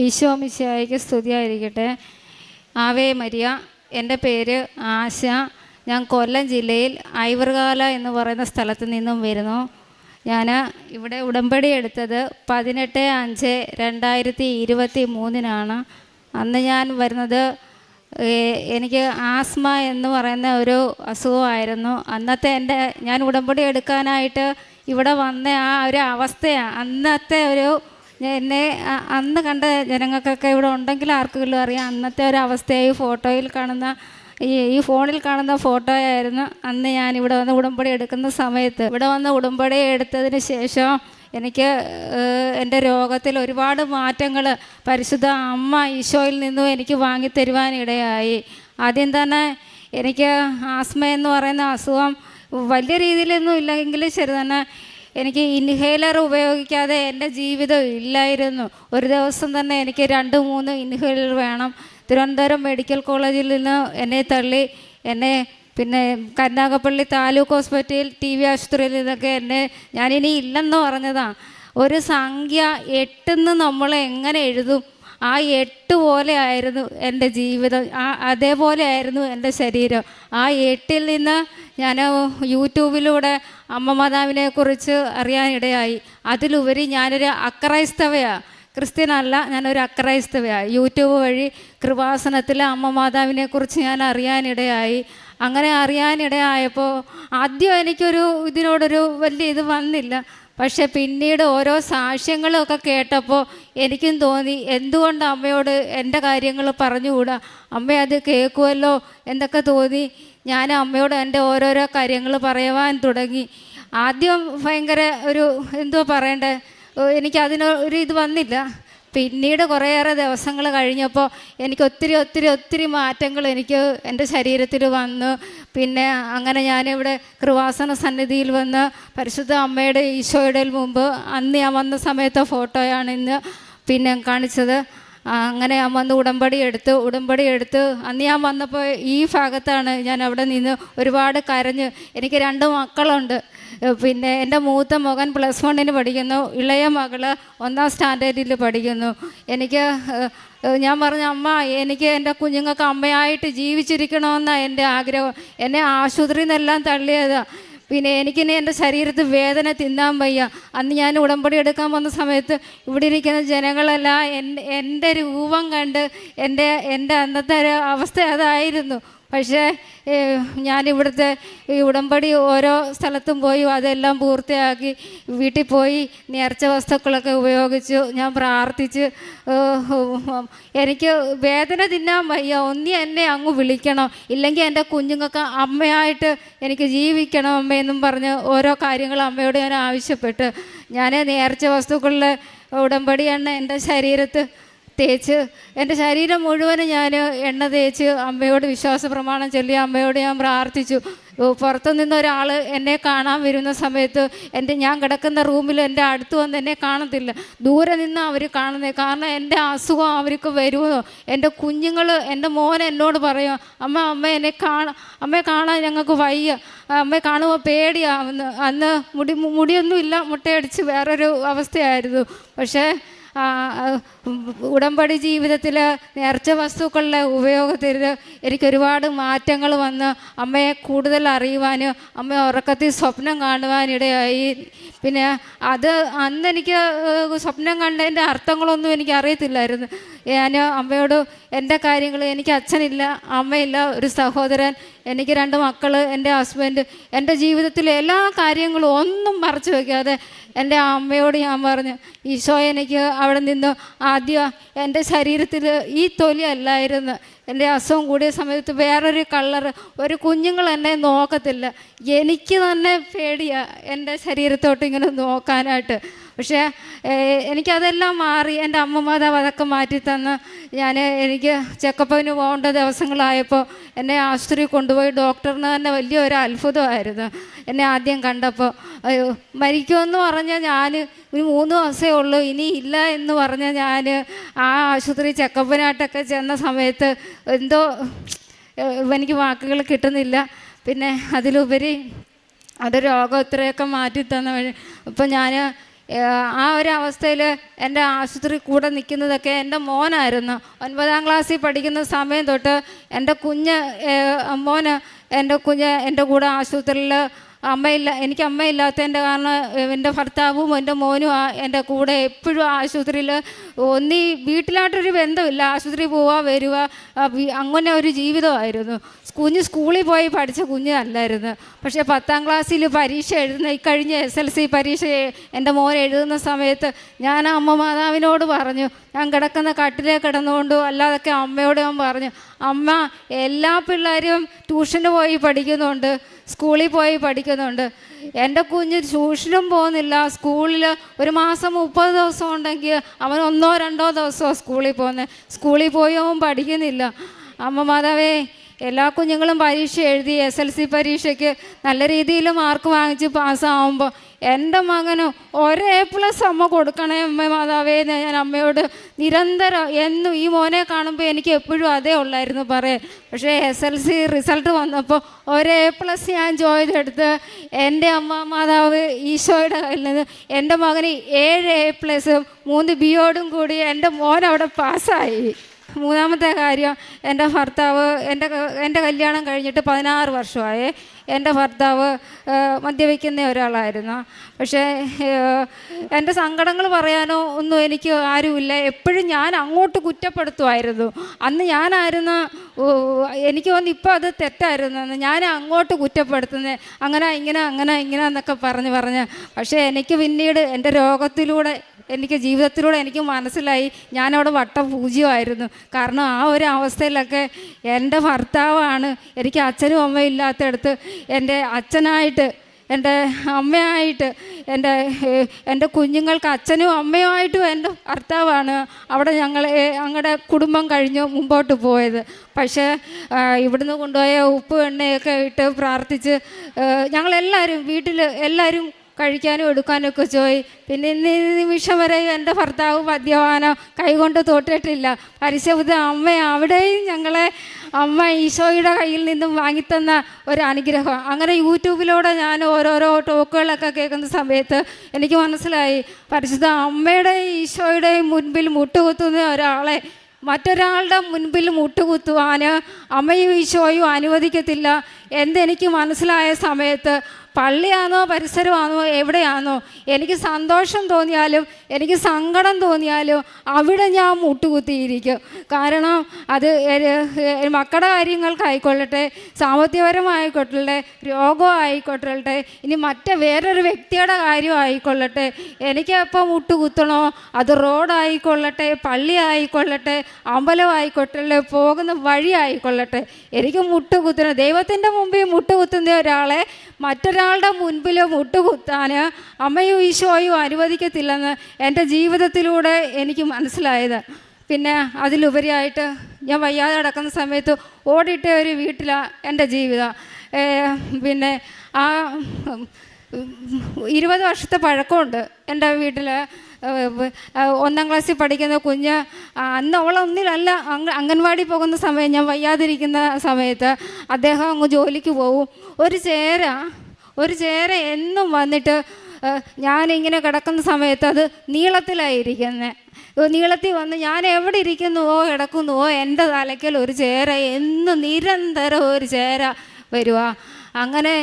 ഈശോ മിശിഹായ്ക്ക് സ്തുതിയായിരിക്കട്ടെ. Ave Maria. എൻ്റെ പേര് ആശ. ഞാൻ കൊല്ലം ജില്ലയിൽ ഐവർകാല എന്ന് പറയുന്ന സ്ഥലത്ത് നിന്നും വരുന്നു. ഞാൻ ഇവിടെ ഉടമ്പടി എടുത്തത് 18/5/2023 അന്ന് ഞാൻ വരുന്നത് എനിക്ക് ആസ്മ എന്ന് പറയുന്ന ഒരു അസുഖമായിരുന്നു. അന്നത്തെ ഞാൻ ഉടമ്പടി എടുക്കാനായിട്ട് ഇവിടെ വന്ന ആ ഒരു അവസ്ഥയാണ്. അന്നത്തെ ഒരു എന്നെ അന്ന് കണ്ട ജനങ്ങൾക്കൊക്കെ ഇവിടെ ഉണ്ടെങ്കിൽ ആർക്കെങ്കിലും അറിയാം. അന്നത്തെ ഒരു അവസ്ഥയായി ഫോട്ടോയിൽ കാണുന്ന ഈ ഫോണിൽ കാണുന്ന ഫോട്ടോയായിരുന്നു. അന്ന് ഞാൻ ഇവിടെ വന്ന് ഉടമ്പടി എടുക്കുന്ന സമയത്ത് ഇവിടെ വന്ന് ഉടമ്പടി എടുത്തതിന് ശേഷം എനിക്ക് എൻ്റെ രോഗത്തിൽ ഒരുപാട് മാറ്റങ്ങൾ പരിശുദ്ധ അമ്മ ഈശോയിൽ നിന്നും എനിക്ക് വാങ്ങിത്തരുവാനിടയായി. ആദ്യം തന്നെ എനിക്ക് ആസ്മ എന്ന് പറയുന്ന അസുഖം വലിയ രീതിയിലൊന്നും ഇല്ലെങ്കിലും ശരി തന്നെ എനിക്ക് ഇൻഹേലർ ഉപയോഗിക്കാതെ എൻ്റെ ജീവിതം ഇല്ലായിരുന്നു. ഒരു ദിവസം തന്നെ എനിക്ക് 2-3 ഇൻഹേലർ വേണം. തിരുവനന്തപുരം മെഡിക്കൽ കോളേജിൽ നിന്ന് എന്നെ തള്ളി എന്നെ പിന്നെ കരുനാഗപ്പള്ളി താലൂക്ക് ഹോസ്പിറ്റൽ TV ആശുപത്രിയിൽ നിന്നൊക്കെ ഞാനിനി ഇല്ലെന്ന് പറഞ്ഞതാണ്. ഒരു സംഖ്യ 8 നമ്മൾ എങ്ങനെ എഴുതും? ആ 8 പോലെ ആയിരുന്നു എൻ്റെ ജീവിതം. അതേപോലെ ആയിരുന്നു എൻ്റെ ശരീരം. ആ 8-ൽ നിന്ന് ഞാൻ യൂട്യൂബിലൂടെ അമ്മ മാതാവിനെക്കുറിച്ച് അറിയാനിടയായി. അതിലുപരി ഞാനൊരു അക്രൈസ്തവയാണ്, ക്രിസ്ത്യനല്ല, ഞാനൊരു അക്രൈസ്തവയാണ്. യൂട്യൂബ് വഴി കൃപാസനത്തിലെ അമ്മ മാതാവിനെക്കുറിച്ച് ഞാൻ അറിയാനിടയായി. അങ്ങനെ അറിയാനിടയായപ്പോൾ ആദ്യം എനിക്കൊരു ഇതിനോടൊരു വലിയ ഇത് വന്നില്ല. പക്ഷെ പിന്നീട് ഓരോ സാക്ഷ്യങ്ങളൊക്കെ കേട്ടപ്പോൾ എനിക്കും തോന്നി, എന്തുകൊണ്ട് അമ്മയോട് എൻ്റെ കാര്യങ്ങൾ പറഞ്ഞുകൂടാ, അമ്മ അത് കേൾക്കുമല്ലോ എന്നൊക്കെ തോന്നി. ഞാൻ അമ്മയോട് എൻ്റെ ഓരോരോ കാര്യങ്ങൾ പറയുവാൻ തുടങ്ങി. ആദ്യം ഭയങ്കര ഒരു എന്തോ പറയണ്ടേ, എനിക്കതിനൊരു ഇത് വന്നില്ല. പിന്നീട് കുറേയേറെ ദിവസങ്ങൾ കഴിഞ്ഞപ്പോൾ എനിക്ക് ഒത്തിരി മാറ്റങ്ങൾ എനിക്ക് എൻ്റെ ശരീരത്തിൽ വന്നു. പിന്നെ അങ്ങനെ ഞാനിവിടെ കൃപാസന സന്നിധിയിൽ വന്ന് പരിശുദ്ധ അമ്മയുടെ ഈശോയുടെ മുമ്പ് അന്ന് ഞാൻ വന്ന സമയത്തെ ഫോട്ടോയാണ് ഇന്ന് പിന്നെ കാണിച്ചത്. അങ്ങനെ ഞാൻ വന്ന് ഉടമ്പടി എടുത്ത് അന്ന് ഞാൻ വന്നപ്പോൾ ഈ ഭാഗത്താണ് ഞാൻ അവിടെ നിന്ന് ഒരുപാട് കരഞ്ഞ്. എനിക്ക് 2 മക്കളുണ്ട്. പിന്നെ എൻ്റെ മൂത്ത മകൻ +1 പഠിക്കുന്നു, ഇളയ മകള് 1ാം സ്റ്റാൻഡേർഡിൽ പഠിക്കുന്നു. ഞാൻ പറഞ്ഞു, അമ്മ എനിക്ക് എൻ്റെ കുഞ്ഞുങ്ങൾക്ക് അമ്മയായിട്ട് ജീവിച്ചിരിക്കണമെന്നാണ് എൻ്റെ ആഗ്രഹം. എന്നെ ആശുപത്രിയിൽ നിന്നെല്ലാം തള്ളിയതാണ്. പിന്നെ എനിക്കിനി എൻ്റെ ശരീരത്തിൽ വേദന തിന്നാൻ വയ്യ. അന്ന് ഞാൻ ഉടമ്പടി എടുക്കാൻ വന്ന സമയത്ത് ഇവിടെ ഇരിക്കുന്ന ജനങ്ങളെല്ലാം എൻ്റെ രൂപം കണ്ട് എൻ്റെ അന്നത്തെ ഒരു അവസ്ഥ അതായിരുന്നു. പക്ഷേ ഞാനിവിടുത്തെ ഈ ഉടമ്പടി ഓരോ സ്ഥലത്തും പോയി അതെല്ലാം പൂർത്തിയാക്കി വീട്ടിൽ പോയി നേർച്ച വസ്തുക്കളൊക്കെ ഉപയോഗിച്ചു ഞാൻ പ്രാർത്ഥിച്ച്. എനിക്ക് വേദന തിന്നാൻ വയ്യ, ഒന്നി എന്നെ അങ്ങ് വിളിക്കണം, ഇല്ലെങ്കിൽ എൻ്റെ കുഞ്ഞുങ്ങൾക്ക് അമ്മയായിട്ട് എനിക്ക് ജീവിക്കണം അമ്മയെന്നും പറഞ്ഞ് ഓരോ കാര്യങ്ങൾ അമ്മയോട് ഞാൻ ആവശ്യപ്പെട്ട് ഞാൻ നേർച്ച വസ്തുക്കളിൽ ഉടമ്പടി എണ്ണ എൻ്റെ ശരീരത്ത് തേച്ച് എൻ്റെ ശരീരം മുഴുവനും ഞാൻ എണ്ണ തേച്ച് അമ്മയോട് വിശ്വാസ പ്രമാണം ചൊല്ലി അമ്മയോട് ഞാൻ പ്രാർത്ഥിച്ചു. പുറത്തു നിന്നൊരാൾ എന്നെ കാണാൻ വരുന്ന സമയത്ത് ഞാൻ കിടക്കുന്ന റൂമിൽ എൻ്റെ അടുത്ത് വന്ന് എന്നെ കാണത്തില്ല, ദൂരെ നിന്ന് അവർ കാണുന്നത്. കാരണം എൻ്റെ അസുഖം അവർക്ക് വരുമോ. എൻ്റെ കുഞ്ഞുങ്ങൾ, എൻ്റെ മോൻ എന്നോട് പറയും, അമ്മയെ കാണാൻ ഞങ്ങൾക്ക് വയ്യ, അമ്മയെ കാണുമ്പോൾ പേടിയാവുന്നു. അന്ന് മുടിയൊന്നുമില്ല, മുട്ടയടിച്ച് വേറൊരു അവസ്ഥയായിരുന്നു. പക്ഷേ ഉടമ്പടി ജീവിതത്തിൽ നേർച്ച വസ്തുക്കളുടെ ഉപയോഗത്തിൽ എനിക്കൊരുപാട് മാറ്റങ്ങൾ വന്ന് അമ്മയെ കൂടുതൽ അറിയുവാനും അമ്മ ഉറക്കത്തിൽ സ്വപ്നം കാണുവാനിടയായി. പിന്നെ അന്നെനിക്ക് സ്വപ്നം കണ്ടതിൻ്റെ അർത്ഥങ്ങളൊന്നും എനിക്കറിയത്തില്ലായിരുന്നു. ഞാൻ അമ്മയോട് എൻ്റെ കാര്യങ്ങൾ, എനിക്ക് അച്ഛനില്ല, അമ്മയില്ല, ഒരു സഹോദരൻ, എനിക്ക് 2 മക്കൾ, എൻ്റെ ഹസ്ബൻഡ്, എൻ്റെ ജീവിതത്തിലെ എല്ലാ കാര്യങ്ങളും ഒന്നും മറച്ചു വയ്ക്കാതെ എൻ്റെ അമ്മയോട് ഞാൻ പറഞ്ഞു, ഈശോ എനിക്ക് അവിടെ നിന്ന് ആദ്യം എൻ്റെ ശരീരത്തിൽ ഈ തൊലി അല്ലായിരുന്നു. എൻ്റെ അസുഖം കൂടിയ സമയത്ത് വേറൊരു കളറ്, ഒരു കുഞ്ഞുങ്ങൾ എന്നെ നോക്കത്തില്ല. എനിക്ക് തന്നെ പേടിയാണ് എൻ്റെ ശരീരത്തോട്ട് ഇങ്ങനെ നോക്കാനായിട്ട്. പക്ഷേ എനിക്കതെല്ലാം മാറി. എൻ്റെ അമ്മ മാതാവ് അതൊക്കെ മാറ്റിത്തന്ന് എനിക്ക് ചെക്കപ്പിന് പോകേണ്ട ദിവസങ്ങളായപ്പോൾ എന്നെ ആശുപത്രിയിൽ കൊണ്ടുപോയി. ഡോക്ടറിന് തന്നെ വലിയൊരു അത്ഭുതമായിരുന്നു എന്നെ ആദ്യം കണ്ടപ്പോൾ. മരിക്കുമെന്ന് പറഞ്ഞാൽ ഞാൻ 3 ദിവസമേ ഉള്ളൂ, ഇനി ഇല്ല എന്ന് പറഞ്ഞാൽ ഞാൻ ആ ആശുപത്രി ചെക്കപ്പിനായിട്ടൊക്കെ ചെന്ന സമയത്ത് എന്തോ എനിക്ക് വാക്കുകൾ കിട്ടുന്നില്ല. പിന്നെ അതിലുപരി അത് രോഗം ഇത്രയൊക്കെ മാറ്റി തന്ന. ഇപ്പം ഞാൻ ആ ഒരു അവസ്ഥയിൽ എൻ്റെ ആശുപത്രി കൂടെ നിൽക്കുന്നതൊക്കെ എൻ്റെ മോനായിരുന്നു. 9ാം ക്ലാസ്സിൽ പഠിക്കുന്ന സമയം തൊട്ട് എൻ്റെ മോന് എൻ്റെ കൂടെ ആശുപത്രിയിൽ എനിക്ക് അമ്മയില്ലാത്തതിൻ്റെ കാരണം എൻ്റെ ഭർത്താവും എൻ്റെ മോനും എൻ്റെ കൂടെ എപ്പോഴും ആശുപത്രിയിൽ ഒന്നീ വീട്ടിലായിട്ടൊരു ബന്ധമില്ല, ആശുപത്രി പോവുക വരിക, അങ്ങനെ ഒരു ജീവിതമായിരുന്നു. സ്കൂളിൽ പോയി പഠിച്ച കുഞ്ഞല്ലായിരുന്നു. പക്ഷേ 10ാം ക്ലാസ്സിൽ പരീക്ഷ കഴിഞ്ഞ SLC പരീക്ഷ എൻ്റെ മോൻ എഴുതുന്ന സമയത്ത് ഞാൻ അമ്മ മാതാവിനോട് പറഞ്ഞു, ഞാൻ കിടക്കുന്ന കട്ടിലേ കിടന്നുകൊണ്ടു അല്ലാതൊക്കെ അമ്മയോട് ഞാൻ പറഞ്ഞു, അമ്മ എല്ലാ പിള്ളേരും ട്യൂഷന് പോയി പഠിക്കുന്നുണ്ട്, സ്കൂളിൽ പോയി പഠിക്കുന്നുണ്ട്, എൻ്റെ കുഞ്ഞ് ട്യൂഷനും പോകുന്നില്ല. സ്കൂളിൽ ഒരു മാസം 30 ദിവസം ഉണ്ടെങ്കിൽ അവൻ 1-2 ദിവസമാണ് സ്കൂളിൽ പോകുന്നത്. സ്കൂളിൽ പോയി അവൻ പഠിക്കുന്നില്ല. അമ്മ മാതാവേ, എല്ലാ കുഞ്ഞുങ്ങളും പരീക്ഷ എഴുതി SLC പരീക്ഷയ്ക്ക് നല്ല രീതിയിൽ മാർക്ക് വാങ്ങിച്ച് പാസ്സാവുമ്പോൾ എൻ്റെ മകന് A+ അമ്മ കൊടുക്കണേ അമ്മ മാതാവേ എന്ന് ഞാൻ അമ്മയോട് നിരന്തരം എന്നും ഈ മോനെ കാണുമ്പോൾ എനിക്ക് എപ്പോഴും അതേ ഉള്ളായിരുന്നു പറയാൻ. പക്ഷേ SLC റിസൾട്ട് വന്നപ്പോൾ A+ ഞാൻ ചെയ്തെടുത്ത് എൻ്റെ അമ്മ മാതാവ് ഈശോയുടെ കയ്യിൽ നിന്ന് എൻ്റെ മകന് 7 A+ഉം 3 B.Ed കൂടി എൻ്റെ മോൻ അവിടെ പാസ്സായി. 3ാമത്തെ കാര്യം, എൻ്റെ ഭർത്താവ് എൻ്റെ കല്യാണം കഴിഞ്ഞിട്ട് 16 വർഷമായി. എൻ്റെ ഭർത്താവ് മദ്യപിക്കുന്ന ഒരാളായിരുന്നു. പക്ഷേ എൻ്റെ സങ്കടങ്ങൾ പറയാനോ ഒന്നും എനിക്ക് ആരുമില്ല. എപ്പോഴും ഞാൻ അങ്ങോട്ട് കുറ്റപ്പെടുത്തുമായിരുന്നു. അന്ന് ഞാനായിരുന്നു, എനിക്ക് തോന്നുന്നു ഇപ്പോൾ അത് തെറ്റായിരുന്നു, ഞാൻ അങ്ങോട്ട് കുറ്റപ്പെടുത്തുന്നത് അങ്ങനെ ഇങ്ങനെ എന്നൊക്കെ പറഞ്ഞ്. പക്ഷേ എനിക്ക് പിന്നീട് എൻ്റെ രോഗത്തിലൂടെ എനിക്ക് ജീവിതത്തിലൂടെ എനിക്ക് മനസ്സിലായി ഞാനവിടെ വട്ടപൂജ്യമായിരുന്നു. കാരണം ആ ഒരു അവസ്ഥയിലൊക്കെ എൻ്റെ ഭർത്താവാണ് എനിക്ക് അച്ഛനും അമ്മയും ഇല്ലാത്തടത്ത് എൻ്റെ അച്ഛനായിട്ട്, എൻ്റെ അമ്മയായിട്ട്, എൻ്റെ കുഞ്ഞുങ്ങൾക്ക് അച്ഛനും അമ്മയുമായിട്ടും എൻ്റെ ഭർത്താവാണ് അവിടെ ഞങ്ങളുടെ കുടുംബം കഴിഞ്ഞ് മുമ്പോട്ട് പോയത്. പക്ഷേ ഇവിടുന്ന് കൊണ്ടുപോയ ഉപ്പ് എണ്ണയൊക്കെ ഇട്ട് പ്രാർത്ഥിച്ച് ഞങ്ങളെല്ലാവരും വീട്ടിൽ എല്ലാവരും കഴിക്കാനും എടുക്കാനൊക്കെ പോയി. പിന്നെ ഇന്ന് നിമിഷം വരെ എൻ്റെ ഭർത്താവ് മദ്യപാനം കൈകൊണ്ട് തൊട്ടിട്ടില്ല. പരിശുദ്ധ അമ്മ അവിടെയും ഞങ്ങളെ അമ്മ ഈശോയുടെ കയ്യിൽ നിന്നും വാങ്ങിത്തന്ന ഒരു അനുഗ്രഹം. അങ്ങനെ യൂട്യൂബിലൂടെ ഞാൻ ഓരോരോ ടോക്കുകളൊക്കെ കേൾക്കുന്ന സമയത്ത് എനിക്ക് മനസ്സിലായി, പരിശുദ്ധ അമ്മയുടെയും ഈശോയുടെയും മുൻപിൽ മുട്ടുകുത്തുന്ന ഒരാളെ മറ്റൊരാളുടെ മുൻപിൽ മുട്ടുകുത്തുവാൻ അമ്മയും ഈശോയും അനുവദിക്കത്തില്ല എന്തെനിക്ക് മനസ്സിലായ സമയത്ത് പള്ളിയാണോ പരിസരമാണോ എവിടെയാണോ എനിക്ക് സന്തോഷം തോന്നിയാലും എനിക്ക് സങ്കടം തോന്നിയാലും അവിടെ ഞാൻ മുട്ടുകുത്തിയിരിക്കും. കാരണം അത് മക്കളുടെ കാര്യങ്ങൾക്കായിക്കൊള്ളട്ടെ, സാമ്പത്തികപരമായിക്കൊള്ളട്ടെ, രോഗമായിക്കൊള്ളട്ടെ, ഇനി വേറൊരു വ്യക്തിയുടെ കാര്യമായിക്കൊള്ളട്ടെ, എനിക്കെപ്പോൾ മുട്ടുകുത്തണോ അത് റോഡായിക്കൊള്ളട്ടെ, പള്ളി ആയിക്കൊള്ളട്ടെ, അമ്പലമായിക്കൊള്ളട്ടെ, പോകുന്ന വഴി ആയിക്കൊള്ളട്ടെ, എനിക്ക് മുട്ടുകുത്തണം. ദൈവത്തിൻ്റെ മുമ്പിൽ മുട്ടുകുത്തുന്ന ഒരാളെ മറ്റൊരാളുടെ മുൻപിൽ മുട്ടുകുത്താൻ അമ്മയും ഈശോയും അനുവദിക്കത്തില്ലെന്ന് എൻ്റെ ജീവിതത്തിലൂടെ എനിക്ക് മനസ്സിലായത്. പിന്നെ അതിലുപരിയായിട്ട് ഞാൻ വയ്യാതെ കിടക്കുന്ന സമയത്ത് ഓടിയിട്ട ഒരു വീട്ടിലാണ് എൻ്റെ ജീവിതം. പിന്നെ ആ 20 വർഷത്തെ പഴക്കമുണ്ട് എൻ്റെ വീട്ടിൽ. 1ാം ക്ലാസ്സിൽ പഠിക്കുന്ന കുഞ്ഞ്, അന്ന് അവളൊന്നിലല്ല, അംഗൻവാടി പോകുന്ന സമയം, ഞാൻ വയ്യാതിരിക്കുന്ന സമയത്ത് അദ്ദേഹം അങ്ങ് ജോലിക്ക് പോകും. ഒരു ചേര എന്നും വന്നിട്ട് ഞാനിങ്ങനെ കിടക്കുന്ന സമയത്ത് അത് നീളത്തിലായിരിക്കുന്നത്. നീളത്തിൽ വന്ന് ഞാൻ എവിടെ ഇരിക്കുന്നുവോ കിടക്കുന്നുവോ എൻ്റെ തലയ്ക്കൽ ഒരു ചേര, എന്നും നിരന്തരം ഒരു ചേര വരുക. അങ്ങനെ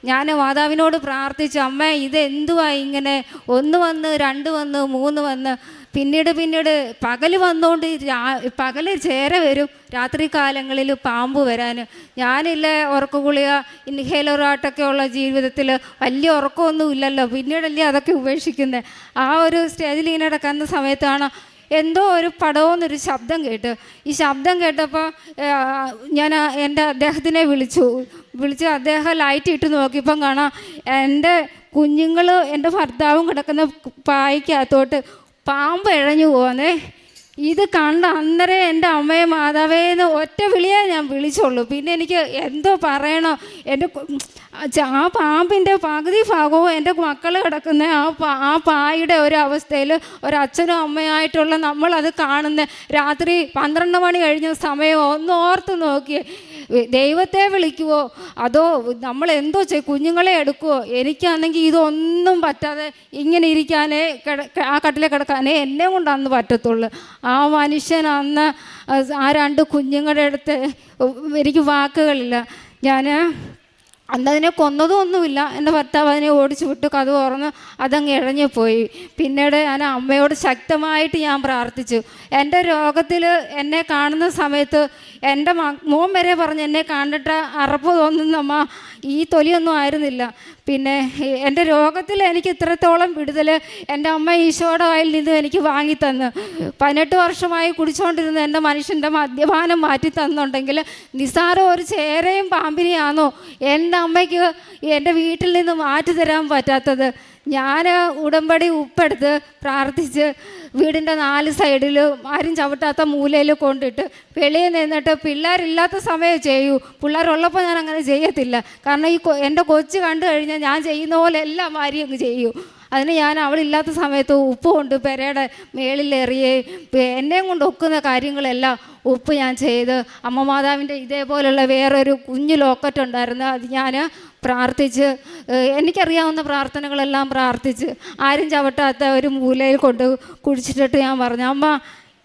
ഞാൻ മാതാവിനോട് പ്രാർത്ഥിച്ചു, അമ്മ ഇതെന്തുവാ ഇങ്ങനെ 1 വന്ന് 2 വന്ന് 3 വന്ന്, പിന്നീട് പകൽ വന്നുകൊണ്ട് പകൽ ചേര വരും, രാത്രി കാലങ്ങളിൽ പാമ്പ് വരാൻ. ഞാനില്ല ഉറക്കഗുളിക ഇൻഹേലറായിട്ടൊക്കെ ഉള്ള ജീവിതത്തിൽ വലിയ ഉറക്കമൊന്നും ഇല്ലല്ലോ, പിന്നീടല്ലേ അതൊക്കെ ഉപേക്ഷിക്കുന്നത്. ആ ഒരു സ്റ്റേജിൽ ഇങ്ങനെ കിടക്കുന്ന സമയത്താണ് എന്തോ ഒരു പടവെന്നൊരു ശബ്ദം കേട്ട്. ഈ ശബ്ദം കേട്ടപ്പോൾ ഞാൻ എൻ്റെ അദ്ദേഹത്തിനെ വിളിച്ച് അദ്ദേഹം ലൈറ്റ് ഇട്ട് നോക്കിയപ്പം കാണാം എൻ്റെ കുഞ്ഞുങ്ങൾ എൻ്റെ ഭർത്താവും കിടക്കുന്ന പായ്ക്കകത്തോട്ട് പാമ്പ് ഇഴഞ്ഞു പോകുന്നേ. ഇത് കണ്ട അന്നേരം എൻ്റെ അമ്മയെ മാതാവേന്ന് ഒറ്റ വിളിയേ ഞാൻ വിളിച്ചുള്ളൂ. പിന്നെ എനിക്ക് എന്തോ പറയണോ, എൻ്റെ ആ പാമ്പിൻ്റെ പകുതി ഭാഗവും എൻ്റെ മക്കൾ കിടക്കുന്ന ആ പായുടെ ഒരു അവസ്ഥയിൽ ഒരച്ഛനും അമ്മയായിട്ടുള്ള നമ്മളത് കാണുന്ന രാത്രി 12 മണി കഴിഞ്ഞ സമയം ഒന്ന് ഓർത്ത് നോക്കി. ദൈവത്തെ വിളിക്കുവോ അതോ നമ്മൾ എന്തോ കുഞ്ഞുങ്ങളെ എടുക്കുവോ? എനിക്കാണെങ്കിൽ ഇതൊന്നും പറ്റാതെ ഇങ്ങനെ ഇരിക്കാനേ ആ കട്ടിലെ കിടക്കാനേ എന്നെ കൊണ്ട് അന്ന് പറ്റത്തുള്ളൂ. ആ മനുഷ്യൻ അന്ന് ആ 2 കുഞ്ഞുങ്ങളുടെ അടുത്ത് എനിക്ക് വാക്കുകളില്ല. ഞാൻ അന്നതിനെ കൊന്നതൊന്നുമില്ല. എൻ്റെ ഭർത്താവ് അതിനെ ഓടിച്ചു വിട്ടു, കഥ തുറന്ന് അതങ്ങ് ഇഴഞ്ഞു പോയി. പിന്നീട് ഞാൻ അമ്മയോട് ശക്തമായിട്ട് ഞാൻ പ്രാർത്ഥിച്ചു. എൻ്റെ രോഗത്തിൽ എന്നെ കാണുന്ന സമയത്ത് എൻ്റെ മോൻ വരെ പറഞ്ഞ് എന്നെ കണ്ടിട്ട് അറപ്പ് തോന്നുന്നമ്മ, ഈ തൊലിയൊന്നും ആയിരുന്നില്ല. പിന്നെ എൻ്റെ രോഗത്തിൽ എനിക്ക് ഇത്രത്തോളം വിടുതൽ എൻ്റെ അമ്മ ഈശോയുടെ കയ്യിൽ നിന്ന് എനിക്ക് വാങ്ങിത്തന്ന്. 18 വർഷമായി കുടിച്ചുകൊണ്ടിരുന്ന എൻ്റെ മനുഷ്യൻ്റെ മദ്യപാനം മാറ്റി തന്നുണ്ടെങ്കിൽ നിസ്സാരം ഒരു ചേരയും പാമ്പിനെയാണോ എൻ്റെ അമ്മയ്ക്ക് എൻ്റെ വീട്ടിൽ നിന്ന് മാറ്റി തരാൻ പറ്റാത്തത്? ഞാൻ ഉടമ്പടി ഉപ്പെടുത്ത് പ്രാർത്ഥിച്ച് വീടിൻ്റെ 4 സൈഡിലും ആരും ചവിട്ടാത്ത മൂലയിൽ കൊണ്ടിട്ട് വെളിയിൽ നിന്നിട്ട് പിള്ളേരില്ലാത്ത സമയം ചെയ്യൂ. പിള്ളേരുള്ളപ്പോൾ ഞാൻ അങ്ങനെ ചെയ്യത്തില്ല. കാരണം എൻ്റെ കൊച്ച് കണ്ടു കഴിഞ്ഞാൽ ഞാൻ ചെയ്യുന്ന പോലെ എല്ലാം വാരി അങ്ങ് ചെയ്യൂ. അതിന് ഞാൻ അവളില്ലാത്ത സമയത്ത് ഉപ്പ് കൊണ്ട് പെരയുടെ മേളിലെറിയുകയും എന്നെയും കൊണ്ട് ഒക്കുന്ന കാര്യങ്ങളെല്ലാം ഉപ്പ് ഞാൻ ചെയ്ത് അമ്മ മാതാവിൻ്റെ ഇതേപോലുള്ള വേറൊരു കുഞ്ഞു ലോക്കറ്റ് ഉണ്ടായിരുന്നു. അത് ഞാൻ പ്രാർത്ഥിച്ച് എനിക്കറിയാവുന്ന പ്രാർത്ഥനകളെല്ലാം പ്രാർത്ഥിച്ച് ആരും ചവിട്ടാത്ത ഒരു മൂലയിൽ കൊണ്ട് കുഴിച്ചിട്ടിട്ട് ഞാൻ പറഞ്ഞു, അമ്മ,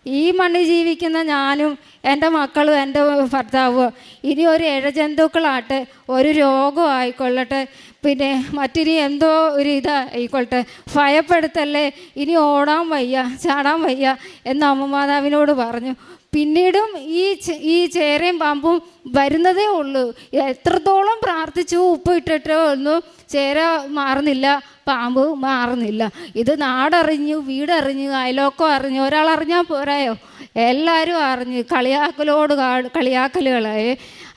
ഈ മണ്ണിൽ ജീവിക്കുന്ന ഞാനും എൻ്റെ മക്കളും എൻ്റെ ഭർത്താവും ഇനി ഒരു ഇഴജന്തുക്കളാട്ടെ, ഒരു രോഗം ആയിക്കൊള്ളട്ടെ, പിന്നെ മറ്റിനി എന്തോ ഒരു ഇതായിക്കൊള്ളട്ടെ, ഭയപ്പെടുത്തല്ലേ, ഇനി ഓടാൻ വയ്യ, ചാടാൻ വയ്യ എന്ന് അമ്മ മാതാവിനോട് പറഞ്ഞു. പിന്നീടും ഈ ചേരയും പാമ്പും വരുന്നതേ ഉള്ളൂ. എത്രത്തോളം പ്രാർത്ഥിച്ചു ഉപ്പ് ഇട്ടിട്ടോ ഒന്നും ചേര മാറുന്നില്ല, പാമ്പ് മാറുന്നില്ല. ഇത് നാടറിഞ്ഞു, വീടറിഞ്ഞു, അയലോക്കം അറിഞ്ഞു. ഒരാളറിഞ്ഞാൽ പോരായോ, എല്ലാവരും അറിഞ്ഞു. കളിയാക്കലോട് കളിയാക്കലുകളായി.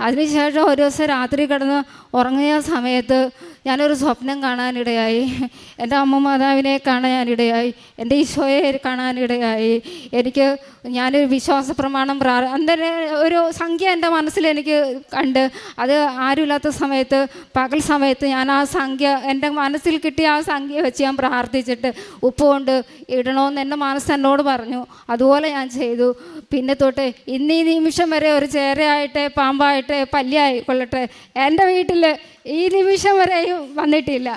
അതിനുശേഷം ഒരു ദിവസം രാത്രി കിടന്ന് ഉറങ്ങിയ സമയത്ത് ഞാനൊരു സ്വപ്നം കാണാനിടയായി. എൻ്റെ അമ്മ മാതാവിനെ കാണാനിടയായി, എൻ്റെ ഈശോയെ കാണാനിടയായി. ഞാനൊരു വിശ്വാസ പ്രമാണം അന്നേരം ഒരു സംഖ്യ എൻ്റെ മനസ്സിൽ എനിക്ക് കണ്ട്, അത് ആരുമില്ലാത്ത സമയത്ത് പകൽ സമയത്ത് ഞാൻ ആ സംഖ്യ എൻ്റെ മനസ്സിൽ കിട്ടിയ ആ സംഖ്യ വെച്ച് ഞാൻ പ്രാർത്ഥിച്ചിട്ട് ഉപ്പ് കൊണ്ട് ഇടണമെന്ന് എൻ്റെ മനസ്സ് എന്നോട് പറഞ്ഞു. അതുപോലെ ഞാൻ ചെയ്തു. പിന്നെ തൊട്ട് ഇന്ന് ഈ നിമിഷം വരെ ഒരു ചേരയായിട്ട് പാമ്പായിട്ട് പല്ലിയായിക്കൊള്ളട്ടെ എൻ്റെ വീട്ടിൽ ഈ നിമിഷം വരെയും വന്നിട്ടില്ല.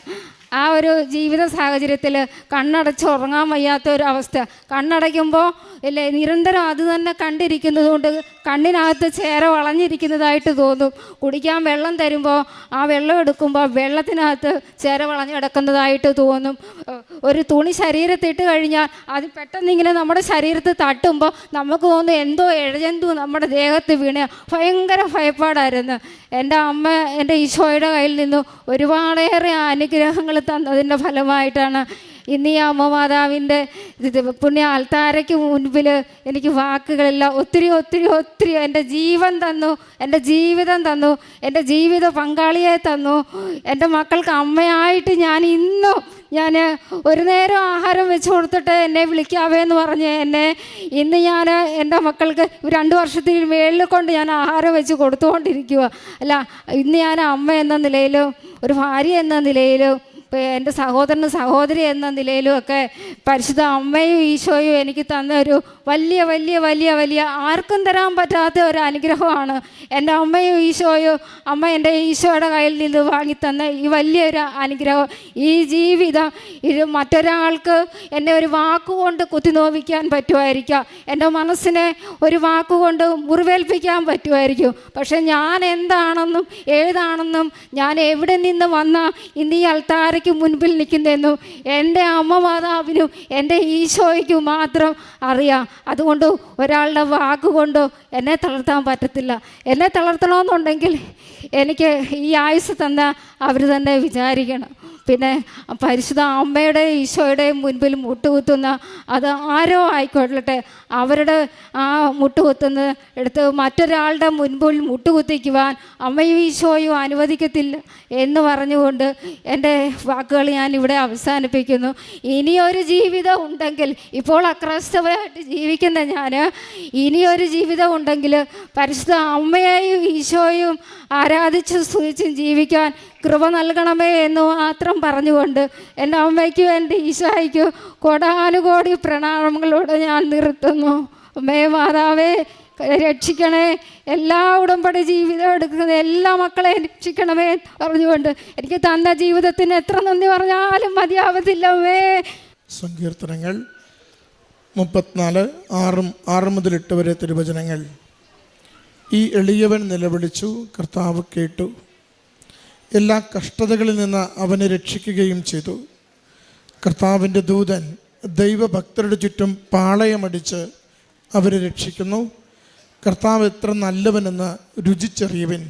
ആ ഒരു ജീവിത സാഹചര്യത്തിൽ കണ്ണടച്ച് ഉറങ്ങാൻ വയ്യാത്ത ഒരു അവസ്ഥ. കണ്ണടയ്ക്കുമ്പോൾ ഇല്ലേ നിരന്തരം അത് തന്നെ കണ്ടിരിക്കുന്നത് കൊണ്ട് കണ്ണിനകത്ത് ചേര വളഞ്ഞിരിക്കുന്നതായിട്ട് തോന്നും. കുടിക്കാൻ വെള്ളം തരുമ്പോൾ ആ വെള്ളം എടുക്കുമ്പോൾ വെള്ളത്തിനകത്ത് ചേര വളഞ്ഞ് കിടക്കുന്നതായിട്ട് തോന്നും. ഒരു തുണി ശരീരത്തിട്ട് കഴിഞ്ഞാൽ അത് പെട്ടെന്നിങ്ങനെ നമ്മുടെ ശരീരത്തിൽ തട്ടുമ്പോൾ നമുക്ക് തോന്നും എന്തോ ഇഴജന്തു നമ്മുടെ ദേഹത്ത് വീണ. ഭയങ്കര ഭയപ്പാടായിരുന്നു. എൻ്റെ അമ്മ എൻ്റെ ഈശോയുടെ കയ്യിൽ നിന്ന് ഒരുപാടേറെ അനുഗ്രഹങ്ങൾ തന്നതിൻ്റെ ഫലമായിട്ടാണ് ഇന്ന് ഈ അമ്മ മാതാവിൻ്റെ പുണ്യ ആൽത്താരയ്ക്ക് മുൻപിൽ എനിക്ക് വാക്കുകളില്ല. ഒത്തിരി ഒത്തിരി ഒത്തിരി എൻ്റെ ജീവൻ തന്നു, എൻ്റെ ജീവിതം തന്നു, എൻ്റെ ജീവിത പങ്കാളിയെ തന്നു. എൻ്റെ മക്കൾക്ക് അമ്മയായിട്ട് ഞാൻ ഒരു നേരം ആഹാരം വെച്ച് കൊടുത്തിട്ട് എന്നെ വിളിക്കാവേന്ന് പറഞ്ഞ് ഇന്ന് ഞാൻ എൻ്റെ മക്കൾക്ക് 2 വർഷത്തിന് മേളിൽ കൊണ്ട് ഞാൻ ആഹാരം വെച്ച് കൊടുത്തുകൊണ്ടിരിക്കുക. അല്ല, ഇന്ന് ഞാൻ അമ്മ എന്ന നിലയിലും ഒരു ഭാര്യ എന്ന നിലയിലും എൻ്റെ സഹോദരന് സഹോദരി എന്ന നിലയിലും ഒക്കെ പരിശുദ്ധ അമ്മയും ഈശോയും എനിക്ക് തന്ന ഒരു വലിയ വലിയ വലിയ വലിയ ആർക്കും തരാൻ പറ്റാത്ത ഒരു അനുഗ്രഹമാണ് എൻ്റെ അമ്മയും ഈശോയും. അമ്മ എൻ്റെ ഈശോയുടെ കയ്യിൽ നിന്ന് വാങ്ങിത്തന്ന ഈ വലിയൊരു അനുഗ്രഹം. ഈ ജീവിതം ഇത് മറ്റൊരാൾക്ക് എന്നെ ഒരു വാക്കുകൊണ്ട് കുത്തിനോവിക്കാൻ പറ്റുമായിരിക്കാം, എൻ്റെ മനസ്സിനെ ഒരു വാക്കുകൊണ്ട് മുറിവേൽപ്പിക്കാൻ പറ്റുമായിരിക്കും. പക്ഷെ ഞാൻ എന്താണെന്നും ഏതാണെന്നും ഞാൻ എവിടെ നിന്ന് വന്ന ഇന്ന് ഈ അൾത്താരയ്ക്ക് മുൻപിൽ നിൽക്കുന്നതെന്നും എൻ്റെ അമ്മ മാതാവിനും എൻ്റെ ഈശോയ്ക്കും മാത്രം അറിയാം. അതുകൊണ്ട് ഒരാളുടെ വാക്കുകൊണ്ടോ എന്നെ തളർത്താൻ പറ്റത്തില്ല. എന്നെ തളർത്തണമെന്നുണ്ടെങ്കിൽ എനിക്ക് ഈ ആയുസ് തന്ന അവർ തന്നെ വിചാരിക്കണം. പിന്നെ പരിശുദ്ധ അമ്മയുടെ ഈശോയുടെയും മുൻപിൽ മുട്ടുകുത്തുന്ന അത് ആരോ ആയിക്കൊള്ളട്ടെ, അവരുടെ ആ മുട്ടുകുത്തുന്ന എടുത്ത് മറ്റൊരാളുടെ മുൻപിൽ മുട്ടുകുത്തിക്കുവാൻ അമ്മയും ഈശോയും അനുവദിക്കത്തില്ല എന്ന് പറഞ്ഞുകൊണ്ട് എൻ്റെ വാക്കുകൾ ഞാൻ ഇവിടെ അവസാനിപ്പിക്കുന്നു. ഇനിയൊരു ജീവിതം ഉണ്ടെങ്കിൽ, ഇപ്പോൾ അക്രൈസ്തവമായിട്ട് ജീവിക്കുന്ന ഞാൻ, ഇനിയൊരു ജീവിതം ഉണ്ടെങ്കിൽ പരിശുദ്ധ അമ്മയെയും ഈശോയും ആരാധിച്ച് സ്തുതിച്ചും ജീവിക്കാൻ കൃപ നൽകണമേ എന്ന് മാത്രം പറഞ്ഞുകൊണ്ട് എൻ്റെ അമ്മയ്ക്കും എൻ്റെ ഈശോയ്ക്കും കോടാനുകോടി പ്രണാമങ്ങളോടെ ഞാൻ നിർത്തുന്നു. അമ്മേ മാതാവേ, രക്ഷിക്കണേ, എല്ലാ ഉടമ്പടി ജീവിതം എടുക്കുന്ന എല്ലാ മക്കളെയും രക്ഷിക്കണമേ പറഞ്ഞുകൊണ്ട് എനിക്ക് തന്ന ജീവിതത്തിന് എത്ര നന്ദി പറഞ്ഞാലും മതിയാവതില്ലവേ. സങ്കീർത്തനങ്ങൾ 34:6-8 വരെ തിരുവചനങ്ങൾ. ഈ എളിയവൻ നിലവിളിച്ചു, കർത്താവ് കേട്ടു, എല്ലാ കഷ്ടതകളിൽ നിന്ന് അവനെ രക്ഷിക്കുകയും ചെയ്തു. കർത്താവിൻ്റെ ദൂതൻ ദൈവഭക്തരുടെ ചുറ്റും പാളയമടിച്ച് അവരെ രക്ഷിക്കുന്നു. കർത്താവ് എത്ര നല്ലവനെന്ന് രുചിച്ചറിയുവിൻ,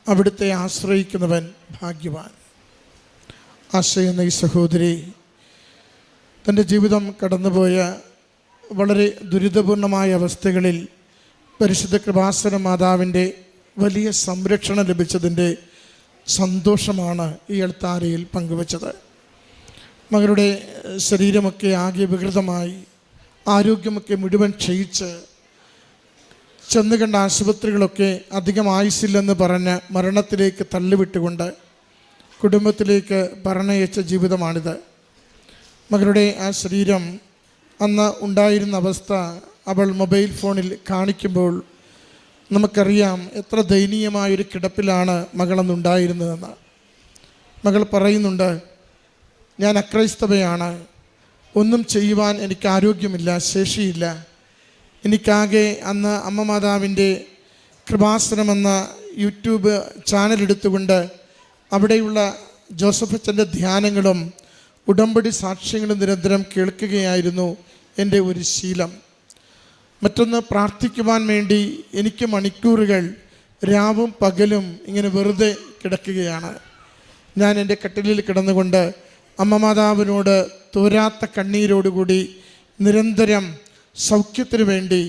അവിടുത്തെ ആശ്രയിക്കുന്നവൻ ഭാഗ്യവാൻ. ആശയെന്ന ഈ സഹോദരി തൻ്റെ ജീവിതം കടന്നുപോയ വളരെ ദുരിതപൂർണമായ അവസ്ഥകളിൽ പരിശുദ്ധ കൃപാസന മാതാവിൻ്റെ വലിയ സംരക്ഷണം ലഭിച്ചതിൻ്റെ സന്തോഷമാണ് ഈ അൾത്താരയിൽ പങ്കുവച്ചത്. മകളുടെ ശരീരമൊക്കെ ആകെ വികൃതമായി, ആരോഗ്യമൊക്കെ മുഴുവൻ ക്ഷയിച്ച്, ചെന്ന് കണ്ട ആശുപത്രികളൊക്കെ അധികം ആയുസില്ലെന്ന് പറഞ്ഞ് മരണത്തിലേക്ക് തള്ളിവിട്ടുകൊണ്ട് കുടുംബത്തിലേക്ക് പറഞ്ഞയച്ച ജീവിതമാണിത്. മകളുടെ ആ ശരീരം അന്ന് ഉണ്ടായിരുന്ന അവസ്ഥ അവൾ മൊബൈൽ ഫോണിൽ കാണിക്കുമ്പോൾ നമുക്കറിയാം എത്ര ദയനീയമായൊരു കിടപ്പിലാണ് മകളന്നുണ്ടായിരുന്നതെന്ന്. മകൾ പറയുന്നുണ്ട്, ഞാൻ അക്രൈസ്തവയാണ്, ഒന്നും ചെയ്യുവാൻ എനിക്ക് ആരോഗ്യമില്ല, ശേഷിയില്ല. എനിക്കാകെ അന്ന് അമ്മ മാതാവിൻ്റെ കൃപാസനമെന്ന യൂട്യൂബ് ചാനലെടുത്തുകൊണ്ട് അവിടെയുള്ള ജോസഫ് അച്ഛൻ്റെ ധ്യാനങ്ങളും ഉടമ്പടി സാക്ഷ്യങ്ങളും നിരന്തരം കേൾക്കുകയായിരുന്നു എൻ്റെ ഒരു ശീലം. മറ്റൊന്ന്, പ്രാർത്ഥിക്കുവാൻ വേണ്ടി എനിക്ക് മണിക്കൂറുകൾ രാവും പകലും ഇങ്ങനെ വെറുതെ കിടക്കുകയാണ്. ഞാൻ എൻ്റെ കട്ടിലിൽ കിടന്നുകൊണ്ട് അമ്മ മാതാവിനോട് തോരാത്ത കണ്ണീരോടുകൂടി നിരന്തരം സൗഖ്യത്തിന് വേണ്ടി,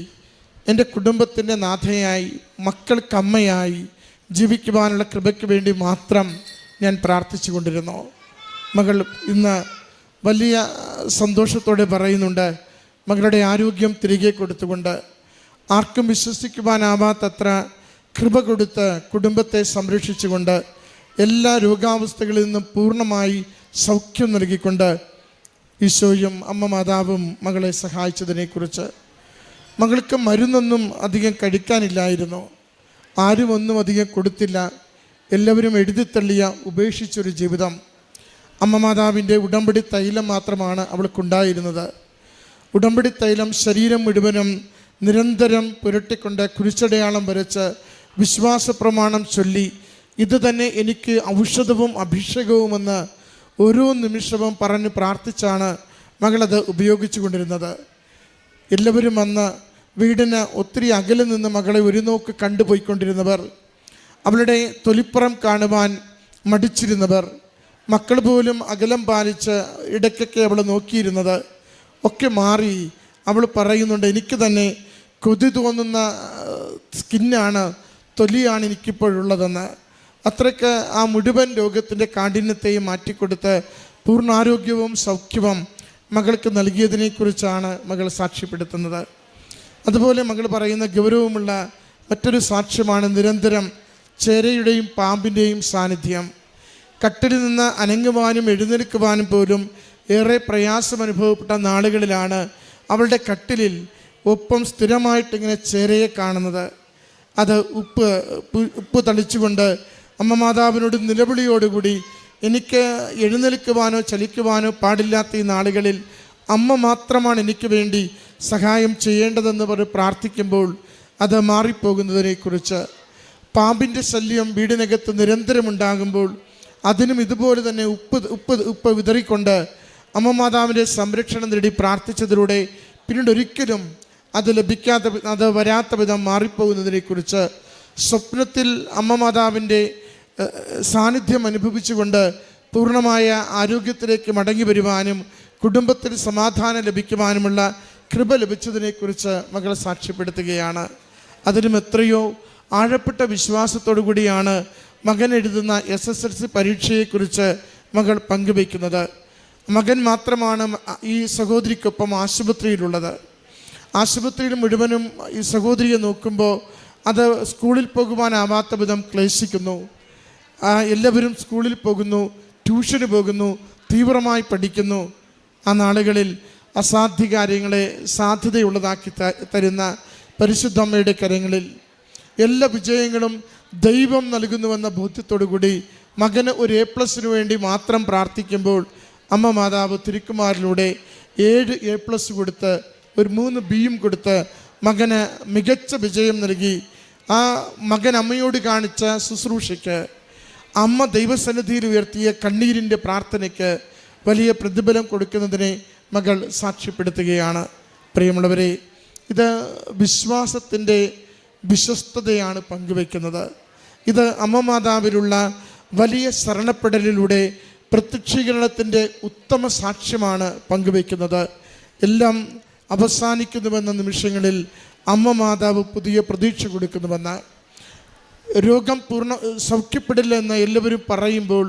എൻ്റെ കുടുംബത്തിൻ്റെ നാഥയായി, മക്കൾക്കമ്മയായി ജീവിക്കുവാനുള്ള കൃപയ്ക്ക് വേണ്ടി മാത്രം ഞാൻ പ്രാർത്ഥിച്ചു കൊണ്ടിരുന്നു. മകൾ ഇന്ന് വലിയ സന്തോഷത്തോടെ പറയുന്നുണ്ട്, മകളുടെ ആരോഗ്യം തിരികെ കൊടുത്തുകൊണ്ട്, ആർക്കും വിശ്വസിക്കുവാനാവാത്തത്ര കൃപ കൊടുത്ത് കുടുംബത്തെ സംരക്ഷിച്ചുകൊണ്ട്, എല്ലാ രോഗാവസ്ഥകളിൽ നിന്നും പൂർണ്ണമായി സൗഖ്യം നൽകിക്കൊണ്ട് ഈശോയും അമ്മ മാതാവും മകളെ സഹായിച്ചതിനെക്കുറിച്ച്. മകൾക്ക് മരുന്നൊന്നും അധികം കഴിക്കാനില്ലായിരുന്നു, ആരും ഒന്നും അധികം കൊടുത്തില്ല, എല്ലാവരും എഴുതിത്തള്ളിയ ഉപേക്ഷിച്ചൊരു ജീവിതം. അമ്മ മാതാവിൻ്റെ ഉടമ്പടി തൈലം മാത്രമാണ് അവൾക്കുണ്ടായിരുന്നത്. ഉടമ്പടി തൈലം ശരീരം മുഴുവനും നിരന്തരം പുരട്ടിക്കൊണ്ട് കുരിശടയാളം വരച്ച് വിശ്വാസ പ്രമാണം ചൊല്ലി, ഇത് തന്നെ എനിക്ക് ഔഷധവും അഭിഷേകവുമെന്ന് ഓരോ നിമിഷവും പറഞ്ഞ് പ്രാർത്ഥിച്ചാണ് മകളത് ഉപയോഗിച്ചു കൊണ്ടിരുന്നത്. എല്ലാവരും അന്ന് വീടിന് ഒത്തിരി അകലെ നിന്ന് മകളെ ഒരു നോക്ക് കണ്ടുപോയിക്കൊണ്ടിരുന്നവർ, അവളുടെ തൊലിപ്പുറം കാണുവാൻ മടിച്ചിരുന്നവർ, മക്കൾ പോലും അകലം പാലിച്ച് ഇടയ്ക്കൊക്കെ അവൾ നോക്കിയിരുന്നത് ഒക്കെ മാറി അവൾ പറയുന്നുണ്ട്, എനിക്ക് തന്നെ കൊതി തോന്നുന്ന സ്കിന്നാണ്, തൊലിയാണ് എനിക്കിപ്പോഴുള്ളതെന്ന്. അത്രയ്ക്ക് ആ മുഴുവൻ രോഗത്തിൻ്റെ കാഠിന്യത്തെയും മാറ്റിക്കൊടുത്ത് പൂർണ്ണാരോഗ്യവും സൗഖ്യവും മകൾക്ക് നൽകിയതിനെക്കുറിച്ചാണ് മകൾ സാക്ഷ്യപ്പെടുത്തുന്നത്. അതുപോലെ മകൾ പറയുന്ന ഗൗരവമുള്ള മറ്റൊരു സാക്ഷ്യമാണ് നിരന്തരം ചേരയുടെയും പാമ്പിൻ്റെയും സാന്നിധ്യം. കട്ടിലിൽ നിന്ന് അനങ്ങുവാനും എഴുന്നേൽക്കുവാനും പോലും ഏറെ പ്രയാസം അനുഭവപ്പെട്ട നാളുകളിലാണ് അവളുടെ കട്ടിലിൽ ഒപ്പം സ്ഥിരമായിട്ടിങ്ങനെ ചേരയെ കാണുന്നത്. അത് ഉപ്പ് തളിച്ചുകൊണ്ട് അമ്മ മാതാവിനോട് നിലവിളിയോടുകൂടി, എനിക്ക് എഴുന്നേൽക്കുവാനോ ചലിക്കുവാനോ പാടില്ലാത്ത ഈ നാളുകളിൽ അമ്മ മാത്രമാണ് എനിക്ക് വേണ്ടി സഹായം ചെയ്യേണ്ടതെന്ന് പറഞ്ഞ് പ്രാർത്ഥിക്കുമ്പോൾ അത് മാറിപ്പോകുന്നതിനെക്കുറിച്ച്. പാമ്പിൻ്റെ ശല്യം വീടിനകത്ത് നിരന്തരമുണ്ടാകുമ്പോൾ അതിനും ഇതുപോലെ തന്നെ ഉപ്പ് വിതറിക്കൊണ്ട് അമ്മ മാതാവിൻ്റെ സംരക്ഷണം നേടി പ്രാർത്ഥിച്ചതിലൂടെ പിന്നീട് ഒരിക്കലും അത് വരാത്ത വിധം മാറിപ്പോകുന്നതിനെക്കുറിച്ച് സ്വപ്നത്തിൽ അമ്മ മാതാവിൻ്റെ സാന്നിധ്യം അനുഭവിച്ചുകൊണ്ട് പൂർണ്ണമായ ആരോഗ്യത്തിലേക്ക് മടങ്ങി വരുവാനും കുടുംബത്തിൽ സമാധാനം ലഭിക്കുവാനുമുള്ള കൃപ ലഭിച്ചതിനെക്കുറിച്ച് മകൾ സാക്ഷ്യപ്പെടുത്തുകയാണ്. അതിനും എത്രയോ ആഴപ്പെട്ട വിശ്വാസത്തോടു കൂടിയാണ് മകൻ എഴുതുന്ന SSLC പരീക്ഷയെക്കുറിച്ച് മകൾ പങ്കുവയ്ക്കുന്നത്. മകൻ മാത്രമാണ് ഈ സഹോദരിക്കൊപ്പം ആശുപത്രിയിലുള്ളത്. ആശുപത്രിയിൽ മുഴുവനും ഈ സഹോദരിയെ നോക്കുമ്പോൾ അത് സ്കൂളിൽ പോകുവാനാവാത്ത വിധം ക്ലേശിക്കുന്നു. എല്ലാവരും സ്കൂളിൽ പോകുന്നു, ട്യൂഷന് പോകുന്നു, തീവ്രമായി പഠിക്കുന്നു. ആ നാളുകളിൽ അസാധ്യ കാര്യങ്ങളെ സാധ്യതയുള്ളതാക്കി തരുന്ന പരിശുദ്ധ അമ്മയുടെ കരങ്ങളിൽ. എല്ലാ വിജയങ്ങളും ദൈവം നൽകുന്നുവെന്ന ബോധ്യത്തോടു കൂടി മകന് ഒരു A+ വേണ്ടി മാത്രം പ്രാർത്ഥിക്കുമ്പോൾ അമ്മ മാതാവ് തിരുക്കുമാരിലൂടെ 7 A+ കൊടുത്ത് ഒരു 3 Bയും കൊടുത്ത് മകന് മികച്ച വിജയം നൽകി. ആ മകൻ അമ്മയോട് കാണിച്ച ശുശ്രൂഷയ്ക്ക്, അമ്മ ദൈവസന്നിധിയിൽ ഉയർത്തിയ കണ്ണീരിൻ്റെ പ്രാർത്ഥനയ്ക്ക് വലിയ പ്രതിഫലം കൊടുക്കുന്നതിനെ മകൾ സാക്ഷ്യപ്പെടുത്തുകയാണ്. പ്രിയമുള്ളവരെ, ഇത് വിശ്വാസത്തിൻ്റെ വിശ്വസ്തതയാണ് പങ്കുവയ്ക്കുന്നത്. ഇത് അമ്മ മാതാവിലുള്ള വലിയ ശരണപ്പെടലിലൂടെ പ്രത്യക്ഷീകരണത്തിൻ്റെ ഉത്തമ സാക്ഷ്യമാണ് പങ്കുവയ്ക്കുന്നത്. എല്ലാം അവസാനിക്കുന്നുവെന്ന നിമിഷങ്ങളിൽ അമ്മ മാതാവ് പുതിയ പ്രതീക്ഷ കൊടുക്കുന്നുവെന്ന്. രോഗം സൗഖ്യപ്പെടില്ല എന്ന് എല്ലാവരും പറയുമ്പോൾ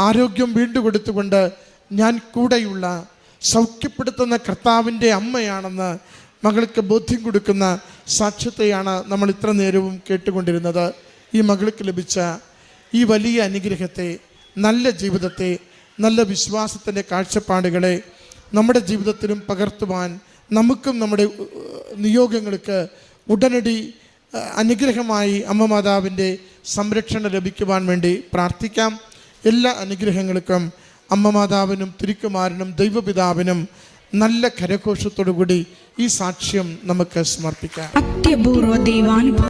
ആരോഗ്യം വീണ്ടുകൊടുത്തുകൊണ്ട് ഞാൻ കൂടെയുള്ള സൗഖ്യപ്പെടുത്തുന്ന കർത്താവിൻ്റെ അമ്മയാണെന്ന് മകൾക്ക് ബോധ്യം കൊടുക്കുന്ന സാക്ഷ്യത്തെയാണ് നമ്മൾ ഇത്ര നേരവും കേട്ടുകൊണ്ടിരുന്നത്. ഈ മകൾക്ക് ലഭിച്ച ഈ വലിയ അനുഗ്രഹത്തെ, നല്ല ജീവിതത്തെ, നല്ല വിശ്വാസത്തിൻ്റെ കാഴ്ചപ്പാടുകളെ നമ്മുടെ ജീവിതത്തിലും പകർത്തുവാൻ നമുക്കും നമ്മുടെ നിയോഗങ്ങൾക്ക് ഉടനടി അനുഗ്രഹമായി അമ്മ മാതാവിൻ്റെ സംരക്ഷണം ലഭിക്കുവാൻ വേണ്ടി പ്രാർത്ഥിക്കാം. എല്ലാ അനുഗ്രഹങ്ങൾക്കും അമ്മ മാതാവിനും തിരുക്കുമാരനും ദൈവപിതാവിനും നല്ല കരഘോഷത്തോടു കൂടി ഈ സാക്ഷ്യം നമുക്ക് സമർപ്പിക്കാം.